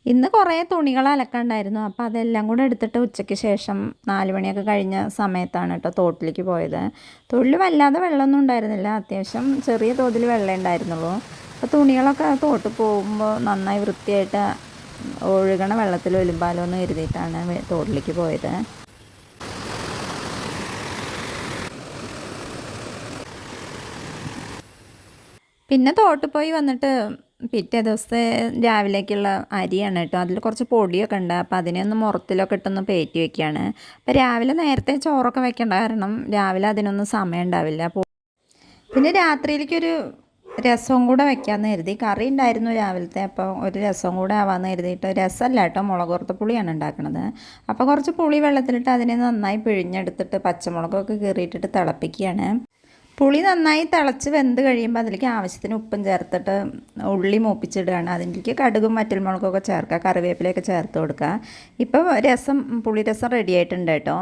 ഇന്ന് കുറേ തുണികൾ അലക്കാനുണ്ടായിരുന്നു. അപ്പോൾ അതെല്ലാം കൂടെ എടുത്തിട്ട് ഉച്ചയ്ക്ക് ശേഷം 4 മണിയൊക്കെ കഴിഞ്ഞ സമയത്താണ് കേട്ടോ തോട്ടിലേക്ക് പോയത്. തോട്ടിൽ വല്ലാതെ വെള്ളമൊന്നും ഉണ്ടായിരുന്നില്ല. അത്യാവശ്യം ചെറിയ തോതിൽ വെള്ളമേ ഉണ്ടായിരുന്നുള്ളൂ. അപ്പോൾ തുണികളൊക്കെ തോട്ടിൽ പോകുമ്പോൾ നന്നായി വൃത്തിയായിട്ട് ഒഴുകണ വെള്ളത്തിൽ ഒലുമ്പാലോ എന്ന് കരുതിയിട്ടാണ് തോട്ടിലേക്ക് പോയത്. പിന്നെ തോട്ടിൽ പോയി വന്നിട്ട് പിറ്റേ ദിവസത്തെ രാവിലേക്കുള്ള അരിയാണ് കേട്ടോ. അതിൽ കുറച്ച് പൊടിയൊക്കെ ഉണ്ട്. അപ്പോൾ അതിനെ ഒന്ന് മുറത്തിലൊക്കെ ഇട്ടൊന്ന് പേറ്റി വെക്കുകയാണ്. അപ്പോൾ രാവിലെ നേരത്തെ ചോറൊക്കെ വെക്കേണ്ട കാരണം രാവിലെ അതിനൊന്നും സമയം ഉണ്ടാവില്ല. പിന്നെ രാത്രിയിലേക്കൊരു രസവും കൂടെ വെക്കാമെന്ന് കരുതി. കറി ഉണ്ടായിരുന്നു രാവിലത്തെ, അപ്പോൾ ഒരു രസം കൂടെ ആവാമെന്ന് കരുതിയിട്ട്. രസമല്ല കേട്ടോ, മുളക് വറുത്ത പുളിയാണ് ഉണ്ടാക്കുന്നത്. അപ്പോൾ കുറച്ച് പുളി വെള്ളത്തിലിട്ട് അതിനെ നന്നായി പിഴിഞ്ഞെടുത്തിട്ട് പച്ചമുളകൊക്കെ കീറിയിട്ടിട്ട് തിളപ്പിക്കുകയാണ്. പുളി നന്നായി തിളച്ച് വെന്ത് കഴിയുമ്പോൾ അതിലേക്ക് ആവശ്യത്തിന് ഉപ്പും ചേർത്തിട്ട് ഉള്ളി മൂപ്പിച്ചിടുകയാണ്. അതിലേക്ക് കടുകും വറ്റൽമുളകൊക്കെ ചേർക്കുക, കറിവേപ്പിലയൊക്കെ ചേർത്ത് കൊടുക്കുക. ഇപ്പോൾ പുളി രസം റെഡി ആയിട്ടുണ്ട് കേട്ടോ.